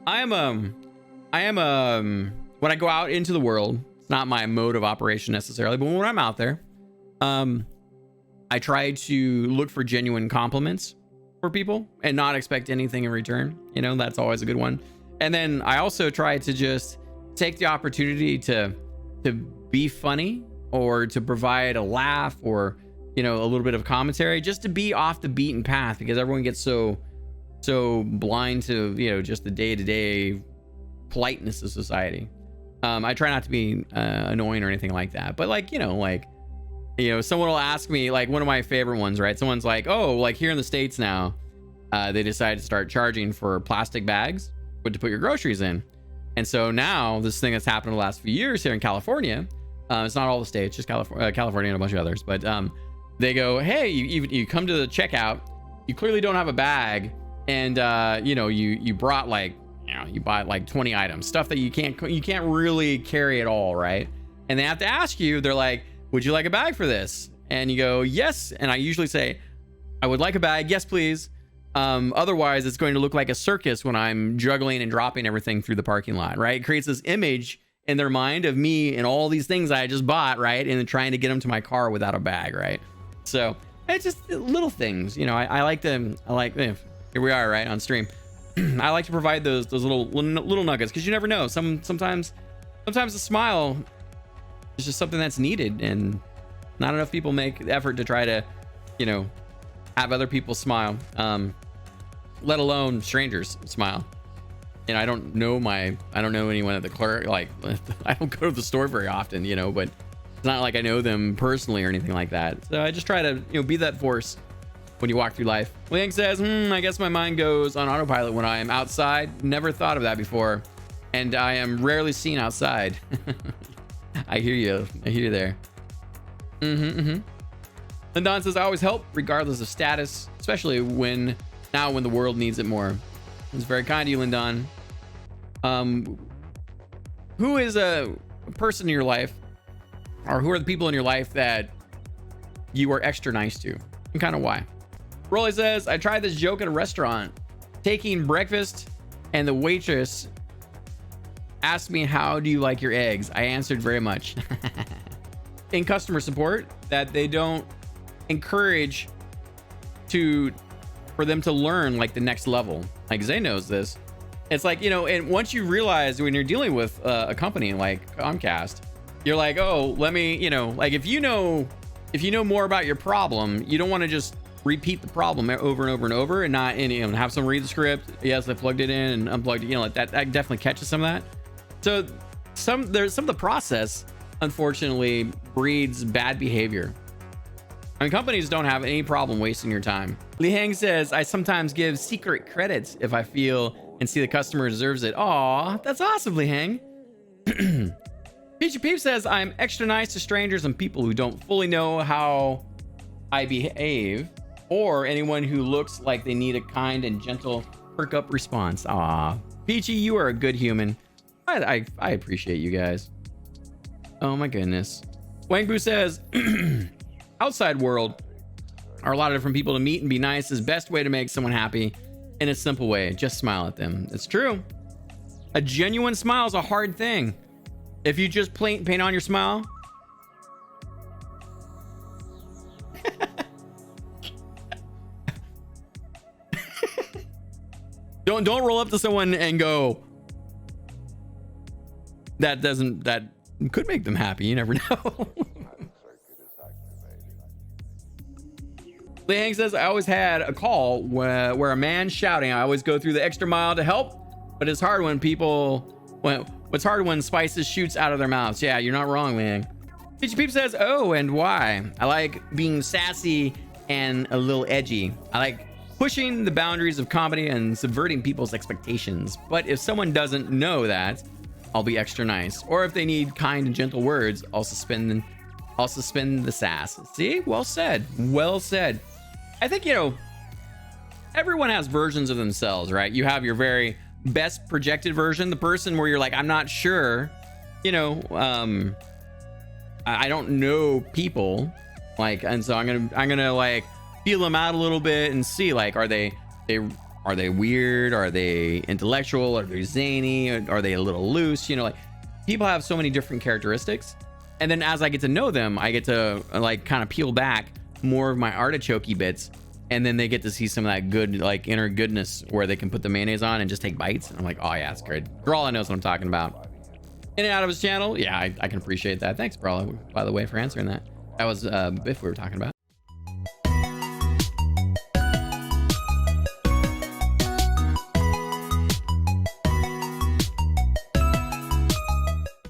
I am when I go out into the world, it's not my mode of operation necessarily, but when I'm out there, I try to look for genuine compliments for people and not expect anything in return. You know, that's always a good one. And then I also try to just take the opportunity to be funny or to provide a laugh or, you know, a little bit of commentary, just to be off the beaten path, because everyone gets so blind to, you know, just the day-to-day politeness of society. I try not to be annoying or anything like that, but like, you know, someone will ask me, like one of my favorite ones, right? Someone's like, oh, like here in the States now, they decided to start charging for plastic bags to put your groceries in. And so now this thing that's happened in the last few years here in California, it's not all the states, just California and a bunch of others, but they go, hey, you come to the checkout, you clearly don't have a bag, and you know, you brought like, you know, you bought like 20 items, stuff that you can't really carry at all, right? And they have to ask you, they're like, would you like a bag for this? And you go, yes. And I usually say, I would like a bag, yes please. Otherwise it's going to look like a circus when I'm juggling and dropping everything through the parking lot, right? It creates this image in their mind of me and all these things I just bought, right? And then trying to get them to my car without a bag, right? So it's just little things, you know. I like here we are, right, on stream. I like to provide those little nuggets, because you never know. Sometimes a smile is just something that's needed, and not enough people make the effort to try to, you know, have other people smile, let alone strangers smile. And I don't know anyone at the clerk, like I don't go to the store very often, you know, but it's not like I know them personally or anything like that. So I just try to, you know, be that force when you walk through life. Liang says, I guess my mind goes on autopilot when I am outside. Never thought of that before. And I am rarely seen outside. I hear you there. Lindon says, I always help regardless of status, especially when the world needs it more. It's very kind of you, Lindon. Who is a person in your life, or who are the people in your life that you are extra nice to, and kind of why? Rolly says, I tried this joke at a restaurant, taking breakfast, and the waitress asked me, how do you like your eggs? I answered, very much. In customer support, that they don't encourage for them to learn like the next level. Like Zay knows this. It's like, you know, and once you realize when you're dealing with a company like Comcast, you're like, oh, let me, you know, like if you know more about your problem, you don't want to just repeat the problem over and over and over and not, and, you know, have someone read the script. Yes, I plugged it in and unplugged it, you know, like that definitely catches some of that. So there's some of the process, unfortunately, breeds bad behavior. I mean, companies don't have any problem wasting your time. Li Hang says, I sometimes give secret credits if I feel and see the customer deserves it. Aw, that's awesome, Li Hang. Peachy Peep says, I'm extra nice to strangers and people who don't fully know how I behave, or anyone who looks like they need a kind and gentle perk up response. Aw, Peachy, you are a good human. I appreciate you guys. Oh my goodness. Wangbu says, outside world are a lot of different people to meet and be nice is best way to make someone happy in a simple way. Just smile at them. It's true. A genuine smile is a hard thing. If you just paint on your smile, don't roll up to someone and go, that could make them happy. You never know. Liang says, I always had a call where a man shouting. I always go through the extra mile to help, but it's hard what's hard when spices shoots out of their mouths. Yeah, you're not wrong, Liang. Peachy Peep says, oh, and why? I like being sassy and a little edgy. I like pushing the boundaries of comedy and subverting people's expectations. But if someone doesn't know that, I'll be extra nice. Or if they need kind and gentle words, I'll suspend the sass. See? Well said. Well said. I think, you know, everyone has versions of themselves, right? You have your very best projected version, the person where you're like, I'm not sure, you know, I don't know people, like, and so I'm gonna like feel them out a little bit and see, like, are they Are they weird? Are they intellectual? Are they zany? Are they a little loose? You know, like people have so many different characteristics. And then as I get to know them, I get to like kind of peel back more of my artichokey bits. And then they get to see some of that good, like inner goodness where they can put the mayonnaise on and just take bites. And I'm like, oh yeah, it's good. Brawler knows what I'm talking about. In and out of his channel. Yeah, I can appreciate that. Thanks, Brawler, by the way, for answering that. That was Biff we were talking about.